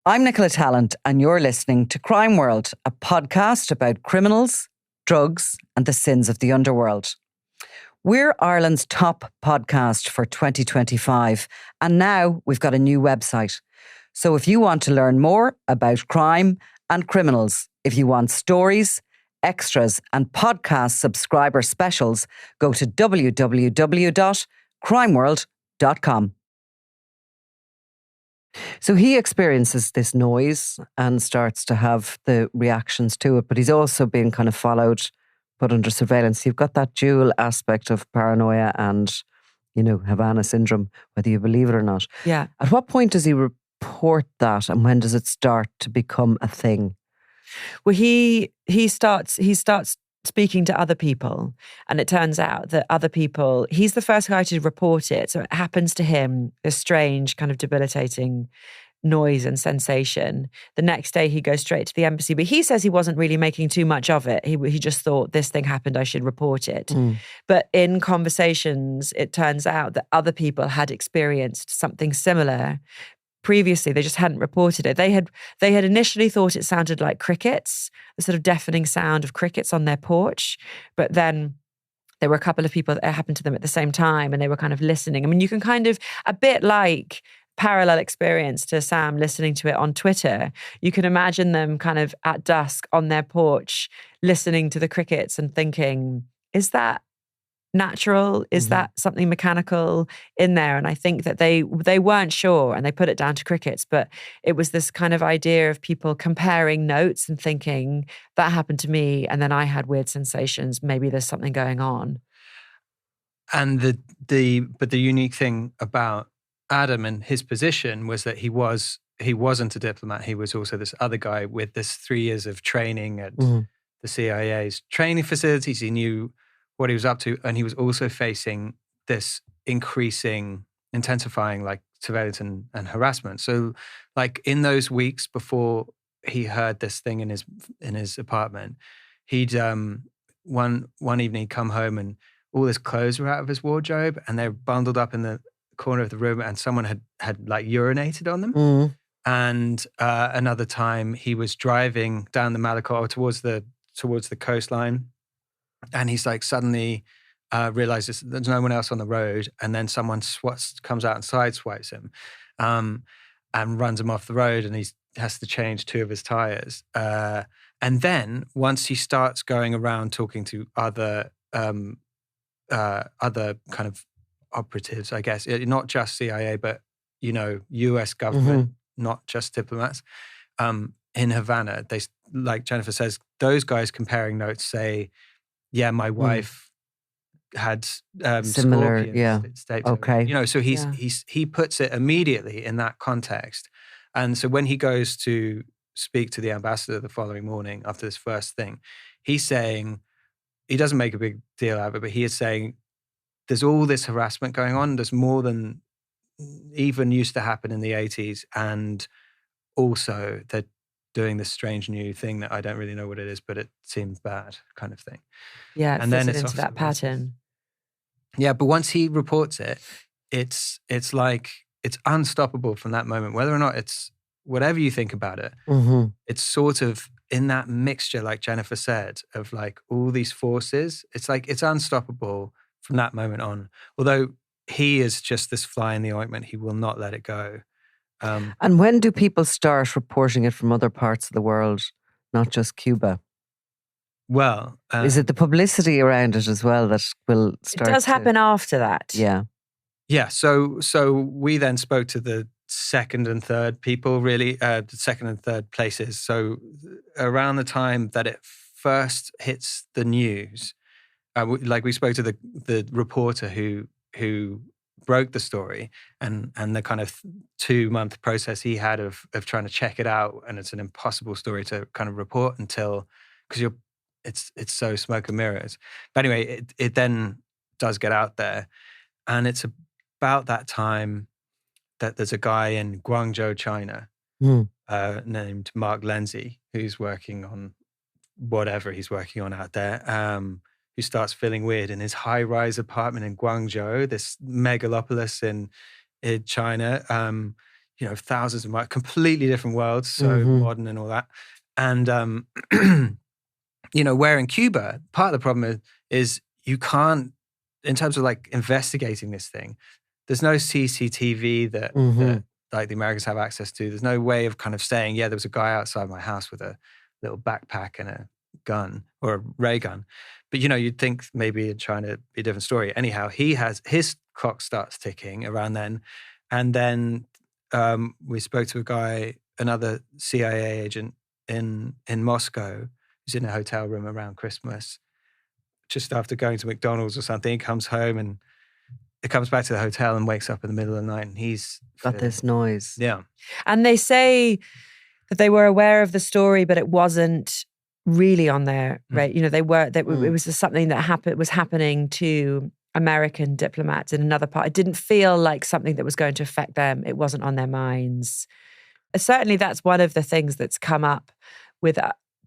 I'm Nicola Talent, and you're listening to Crime World, a podcast about criminals, drugs, and the sins of the underworld. We're Ireland's top podcast for 2025, and now we've got a new website. So if you want to learn more about crime and criminals, if you want stories, extras, and podcast subscriber specials, go to www.crimeworld.com. So he experiences this noise and starts to have the reactions to it, but he's also being kind of followed, put under surveillance. You've got that dual aspect of paranoia and, Havana Syndrome, whether you believe it or not. Yeah. At what point does he report that, and when does it start to become a thing? Well, he starts speaking to other people, and it turns out that other people, he's the first guy to report it. So it happens to him, this strange kind of debilitating noise and sensation. The next day he goes straight to the embassy, but he says he wasn't really making too much of it. He just thought, this thing happened, I should report it. But in conversations, it turns out that other people had experienced something similar previously. They just hadn't reported it. They had initially thought it sounded like crickets, the sort of deafening sound of crickets on their porch. But then there were a couple of people that it happened to them at the same time, and they were kind of listening. I mean, you can kind of, a bit like parallel experience to Sam listening to it on Twitter. You can imagine them kind of at dusk on their porch, listening to the crickets and thinking, is that natural? Is that something mechanical in there? And I think that they weren't sure, and they put it down to crickets, but it was this kind of idea of people comparing notes and thinking, that happened to me, and then I had weird sensations. Maybe there's something going on. And the unique thing about Adam and his position was that he wasn't a diplomat. He was also this other guy with this 3 years of training at the CIA's training facilities. He knew what he was up to, and he was also facing this intensifying like surveillance and harassment. So like in those weeks before he heard this thing in his apartment, he'd one evening he'd come home and all his clothes were out of his wardrobe and they were bundled up in the corner of the room, and someone had like urinated on them. And another time he was driving down the Malacca towards the coastline, and he's like suddenly realizes there's no one else on the road, and then someone comes out and sideswipes him and runs him off the road, and he has to change 2 of his tires. And then once he starts going around talking to other kind of operatives, I guess, not just CIA, but US government, not just diplomats, in Havana, they, like Jennifer says, those guys comparing notes say, yeah, my wife had similar, scorpions. Okay. So he puts it immediately in that context. And so when he goes to speak to the ambassador the following morning after this first thing, he's saying, he doesn't make a big deal out of it, but he is saying, there's all this harassment going on. There's more than even used to happen in the 80s. And also they're doing this strange new thing that I don't really know what it is, but it seems bad kind of thing. Yeah, and then it's into that pattern. Yeah, but once he reports it, it's like, it's unstoppable from that moment. Whether or not it's, whatever you think about it, it's sort of in that mixture, like Jennifer said, of like all these forces. It's like, it's unstoppable from that moment on. Although he is just this fly in the ointment, he will not let it go. And when do people start reporting it from other parts of the world, not just Cuba? Well, is it the publicity around it as well that will start? It does happen after that. Yeah. Yeah. So we then spoke to the second and third people, really, the second and third places. So around the time that it first hits the news, we spoke to the reporter who broke the story, and the kind of 2-month process he had of trying to check it out, and it's an impossible story to kind of report until, because it's so smoke and mirrors. But anyway, it then does get out there, and it's about that time that there's a guy in Guangzhou, China, named Mark Lindsay, who's working on whatever he's working on out there, who starts feeling weird in his high-rise apartment in Guangzhou, this megalopolis in China. thousands of miles, completely different worlds, so modern and all that. And, where in Cuba, part of the problem is you can't, in terms of like investigating this thing, there's no CCTV that like the Americans have access to. There's no way of kind of saying, yeah, there was a guy outside my house with a little backpack and a gun or a ray gun. But, you'd think maybe in China it'd be a different story. Anyhow, his clock starts ticking around then. And then we spoke to a guy, another CIA agent in Moscow, who's in a hotel room around Christmas, just after going to McDonald's or something. He comes home and it comes back to the hotel and wakes up in the middle of the night and he's got this noise. Yeah. And they say that they were aware of the story, but it wasn't really on their right. It was just something that was happening to American diplomats in another part. It didn't feel like something that was going to affect them. It wasn't on their minds. Certainly, that's one of the things that's come up with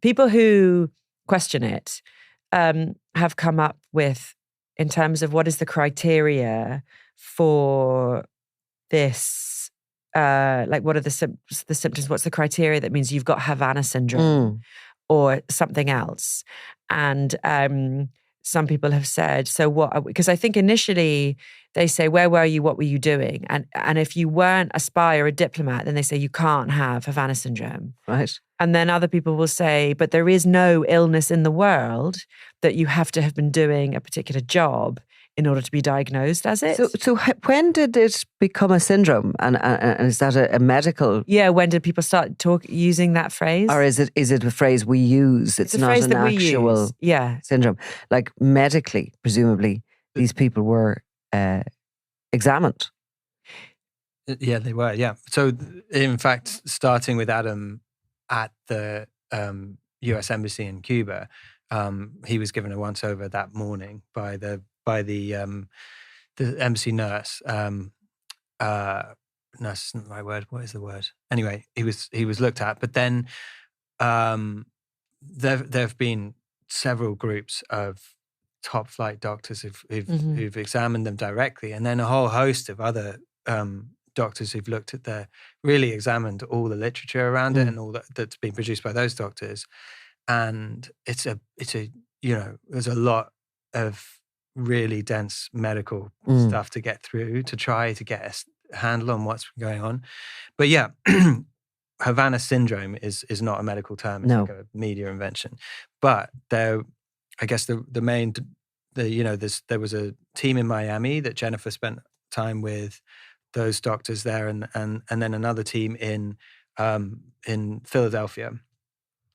people who question it. Have come up with, in terms of what is the criteria for this, like what are the symptoms, what's the criteria that means you've got Havana Syndrome or something else. And some people have said, so what, because I think initially they say, where were you, what were you doing? And if you weren't a spy or a diplomat, then they say you can't have Havana Syndrome. Right. And then other people will say, but there is no illness in the world that you have to have been doing a particular job in order to be diagnosed as it. So when did it become a syndrome? And is that a medical? Yeah, when did people start using that phrase? Or is it a phrase we use? It's not an actual syndrome. Like medically, presumably, these people were examined. Yeah, they were, yeah. So in fact, starting with Adam at the US Embassy in Cuba, he was given a once-over that morning by the embassy nurse. Nurse isn't the right word. What is the word? Anyway, he was looked at, but then there have been several groups of top flight doctors who've examined them directly, and then a whole host of other doctors who've looked at really examined all the literature around it and all that's been produced by those doctors. And it's a there's a lot of really dense medical stuff to get through to try to get a handle on what's going on. But yeah, Havana Syndrome is not a medical term. It's like a media invention. But there was a team in Miami that Jennifer spent time with, those doctors there, and then another team in Philadelphia,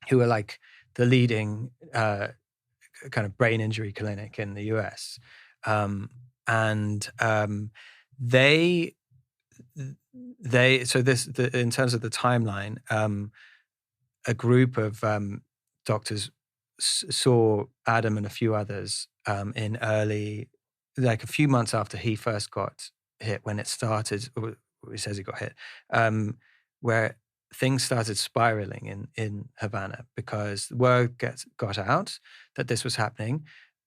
who are like the leading kind of brain injury clinic in the US, in terms of the timeline, a group of doctors saw Adam and a few others in early, like a few months after he first got hit, when it started, or he says he got hit, where things started spiraling in Havana because word got out that this was happening,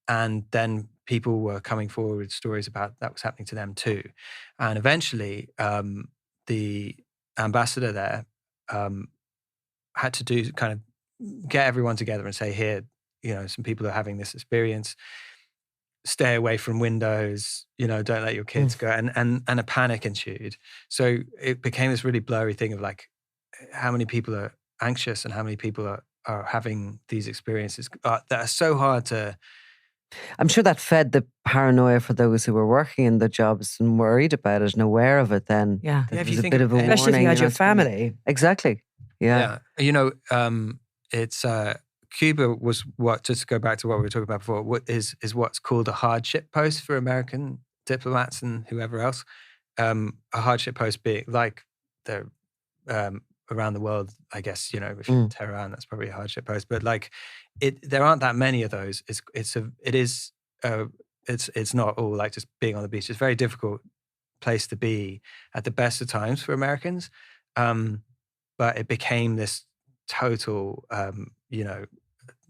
and then people were coming forward with stories about that was happening to them too. And eventually, the ambassador there had to do kind of get everyone together and say, here, some people are having this experience. Stay away from windows, don't let your kids go. And a panic ensued. So it became this really blurry thing of like, how many people are anxious and how many people are having these experiences that are so hard to... I'm sure that fed the paranoia for those who were working in the jobs and worried about it and aware of it then. Yeah. It was a bit of a warning. Especially if you had your family. Exactly. Yeah. It's... Cuba was just to go back to what we were talking about before, is what's called a hardship post for American diplomats and whoever else. A hardship post being like the around the world, I guess, if you're in Tehran, that's probably a hardship post. But like, there aren't that many of those. It's not all like just being on the beach. It's a very difficult place to be at the best of times for Americans. But it became this total,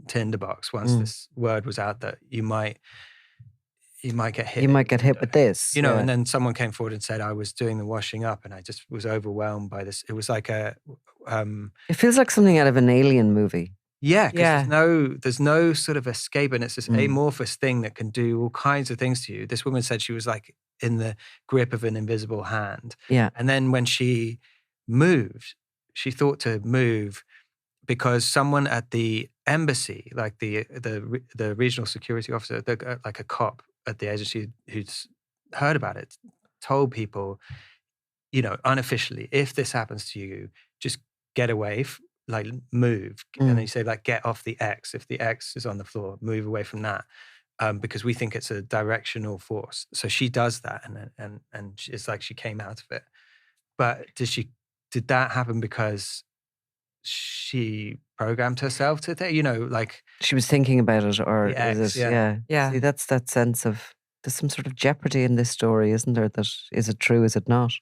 tinderbox once this word was out that you might, you might get hit. You might get hit with this. You know, yeah. and then someone came forward and said, I was doing the washing up and I just was overwhelmed by this. It was like It feels like something out of an alien movie. yeah, because Yeah. there's no sort of escape, and it's this amorphous thing that can do all kinds of things to you. This woman said she was like in the grip of an invisible hand. Yeah. And then when she moved, she thought to move because someone at the embassy, like the regional security officer, like a cop at the agency who's heard about it, told people, you know, unofficially, if this happens to you, just get away, like move. And then you say like, get off the X. If the X is on the floor, move away from that. Because we think it's a directional force. So she does that, and it's like she came out of it. But did that happen because she programmed herself to think, you know, like She was thinking about it, or the X, is it? yeah. Yeah. See, that's that sense of there's some sort of jeopardy in this story, isn't there? That is it true? Is it not?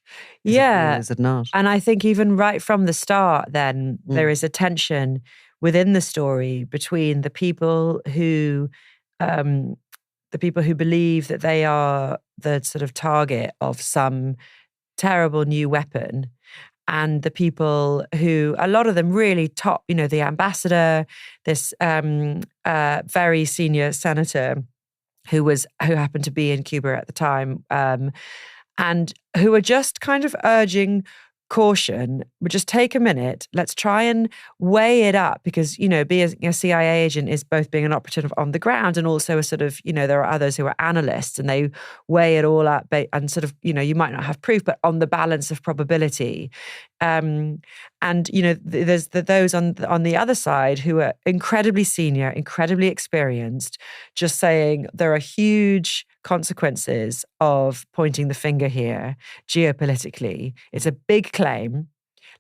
Is it real, is it not? And I think even right from the start, then there is a tension within the story between the people who believe that they are the sort of target of some terrible new weapon, and the people who, a lot of them really top, you know, the ambassador, this very senior senator who happened to be in Cuba at the time, and who are just kind of urging caution. But just take a minute. Let's try and weigh it up, because, you know, being a CIA agent is both being an operative on the ground and also a sort of, you know, there are others who are analysts and they weigh it all up and sort of, you know, you might not have proof, but on the balance of probability. And, you know, there's those on the other side who are incredibly senior, incredibly experienced, just saying there are huge consequences of pointing the finger here geopolitically. It's a big claim.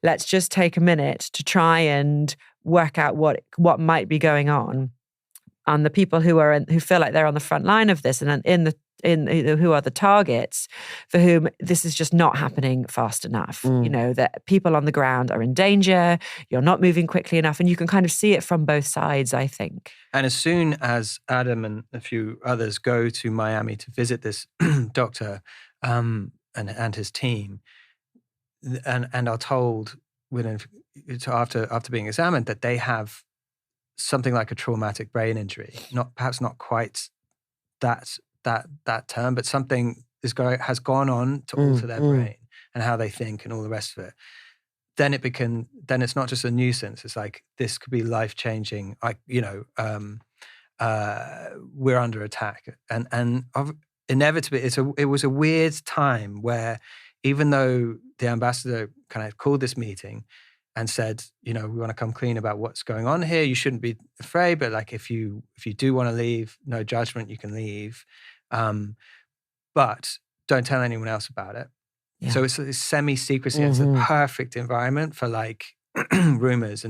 Let's just take a minute to try and work out what might be going on. And the people who feel like they're on the front line of this and who are the targets for whom this is just not happening fast enough. You know, that people on the ground are in danger, you're not moving quickly enough, and you can kind of see it from both sides, I think. And as soon as Adam and a few others go to Miami to visit this doctor and his team, and are told after being examined that they have something like a traumatic brain injury, perhaps not quite that term, but something has gone on to alter their brain and how they think and all the rest of it. Then it's not just a nuisance. It's like, this could be life-changing. Like, you know, we're under attack, and inevitably, it was a weird time where, even though the ambassador kind of called this meeting and said, you know, we want to come clean about what's going on here. You shouldn't be afraid, but like, if you do want to leave, no judgment, you can leave, but don't tell anyone else about it. Yeah. So it's semi-secrecy. It's a perfect environment for like rumors.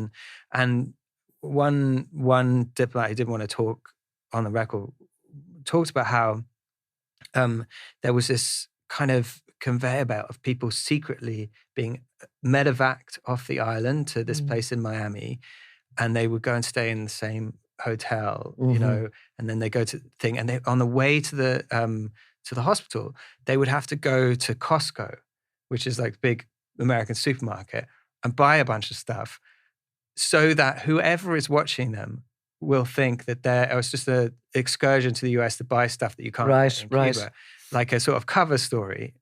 And one diplomat who didn't want to talk on the record talked about how there was this kind of conveyor belt of people secretly being medevaced off the island to this place in Miami, and they would go and stay in the same hotel, you know, and then they go to the thing, and they, on the way to the hospital, they would have to go to Costco, which is like big American supermarket, and buy a bunch of stuff, so that whoever is watching them will think that it's just an excursion to the US to buy stuff that you can't get in Cuba, like a sort of cover story.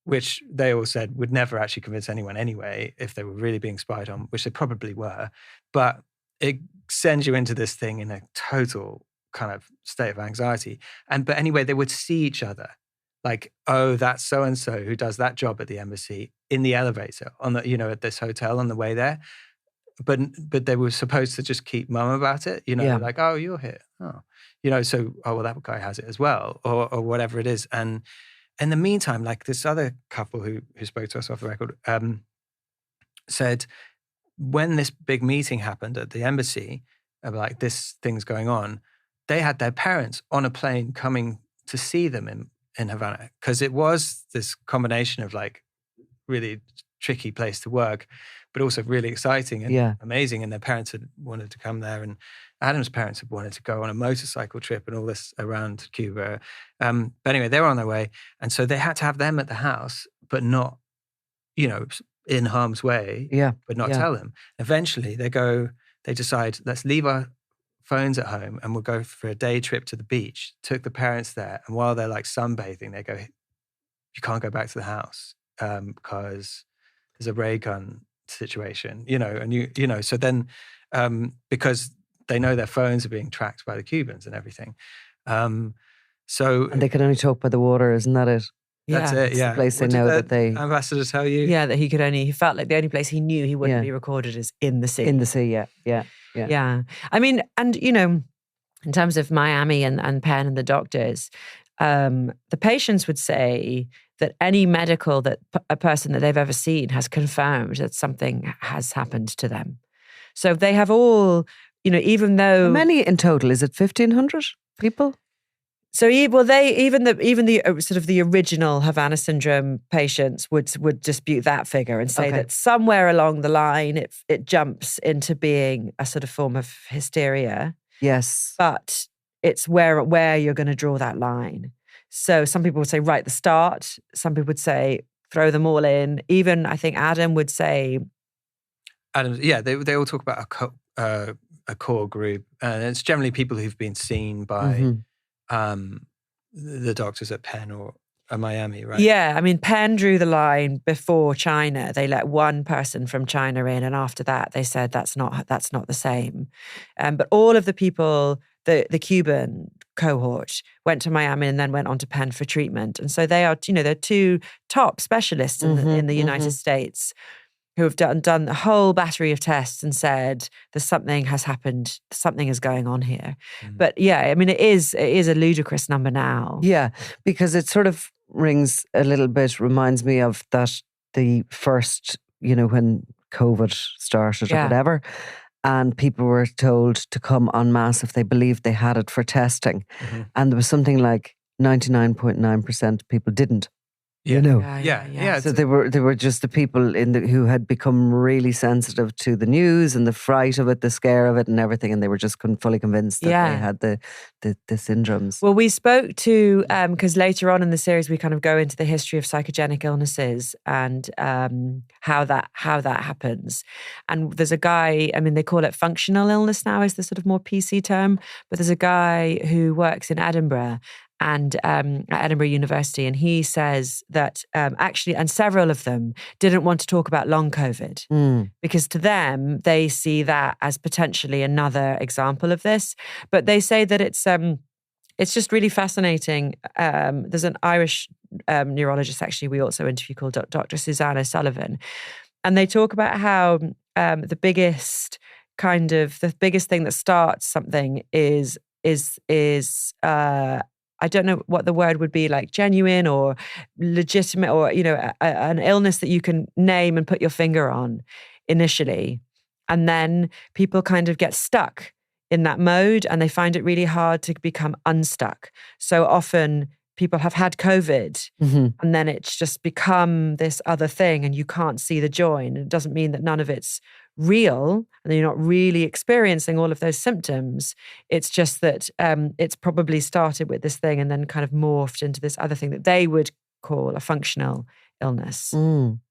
Which they all said would never actually convince anyone anyway, if they were really being spied on, which they probably were. But it sends you into this thing in a total kind of state of anxiety. But anyway, they would see each other. Like, oh, that's so-and-so who does that job at the embassy, in the elevator, on the, you know, at this hotel on the way there. But they were supposed to just keep mum about it, you know, like, oh, you're here. Oh, you know, so, oh, well, that guy has it as well, or whatever it is. And in the meantime, like, this other couple who spoke to us off the record said, when this big meeting happened at the embassy, like, this thing's going on, they had their parents on a plane coming to see them in Havana, because it was this combination of like really tricky place to work, but also really exciting and Yeah. amazing. And their parents had wanted to come there, and Adam's parents had wanted to go on a motorcycle trip and all this around Cuba. But anyway, they were on their way, and so they had to have them at the house, but not, in harm's way. Yeah. But not Yeah. tell them. Eventually, they decide, let's leave our phones at home and we'll go for a day trip to the beach. Took the parents there, and while they're like sunbathing, they go, "You can't go back to the house because there's a ray gun situation," and so then because they know their phones are being tracked by the Cubans and everything. And they can only talk by the water, isn't that it? That's it. It's Yeah. the place What they did know the that they ambassador tell you? Yeah, that he felt like the only place he knew he wouldn't be recorded is in the sea. in the sea. Yeah. I mean, and in terms of Miami and Penn and the doctors, the patients would say that any medical that a person that they've ever seen has confirmed that something has happened to them. So they have all, even though How many in total? Is it 1,500 people? So even the sort of the original Havana Syndrome patients would dispute that figure and say that somewhere along the line it jumps into being a sort of form of hysteria. Yes. But it's where you're going to draw that line. So some people would say right at the start. Some people would say throw them all in. Even I think Adam would say. They all talk about a core group, and it's generally people who've been seen by the doctors at Penn or Miami, right? Yeah, I mean, Penn drew the line before China. They let one person from China in, and after that, they said that's not the same. But all of the people, the Cuban cohort, went to Miami and then went on to Penn for treatment. And so they are, they're two top specialists in the United States who have done the whole battery of tests and said there's something has happened, something is going on here. But yeah, I mean, it is a ludicrous number now. Yeah, because it sort of reminds me of the first, when COVID started or whatever, and people were told to come en masse if they believed they had it for testing. And there was something like 99.9% of people didn't. Yeah. So they were just the people who had become really sensitive to the news and the fright of it, the scare of it, and everything, and they were just fully convinced that they had the syndromes. Well, we spoke to because later on in the series we kind of go into the history of psychogenic illnesses and how that happens. And there's a guy. I mean, they call it functional illness now, is the sort of more PC term. But there's a guy who works in Edinburgh. And at Edinburgh University, and he says that actually, and several of them didn't want to talk about long COVID because to them they see that as potentially another example of this. But they say that it's just really fascinating. There's an Irish neurologist actually we also interview called Dr. Susanna Sullivan, and they talk about how the biggest thing that starts something is I don't know what the word would be, like genuine or legitimate or, an illness that you can name and put your finger on initially. And then people kind of get stuck in that mode and they find it really hard to become unstuck. So often people have had COVID and then it's just become this other thing and you can't see the joy. And it doesn't mean that none of it's real and you're not really experiencing all of those symptoms. It's just that it's probably started with this thing and then kind of morphed into this other thing that they would call a functional illness.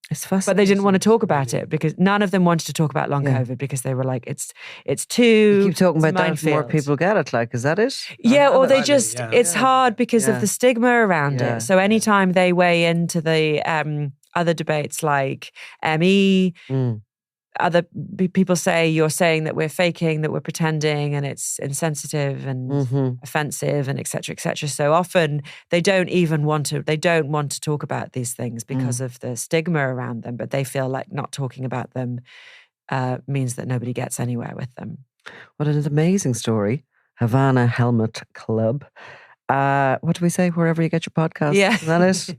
It's fascinating. But they didn't want to talk about it because none of them wanted to talk about long COVID because they were like, it's too. You keep talking about that, more people get it. Like, is that it? Yeah, or they just, it's hard because of the stigma around it. So anytime they weigh into the other debates like ME, other people say you're saying that we're faking, that we're pretending, and it's insensitive and offensive, and et cetera, et cetera. So often they don't want to talk about these things because of the stigma around them, but they feel like not talking about them means that nobody gets anywhere with them. What an amazing story. Havana Helmet Club. What do we say? Wherever you get your podcast. Yeah. Is that it?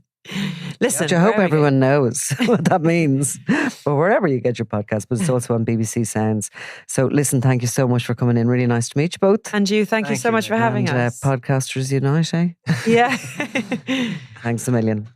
Listen, which I hope everyone knows what that means. But wherever you get your podcast, but it's also on BBC Sounds. So listen, thank you so much for coming in. Really nice to meet you both. And you, thank you so much for having us. Podcasters Unite, eh? Yeah. Thanks a million.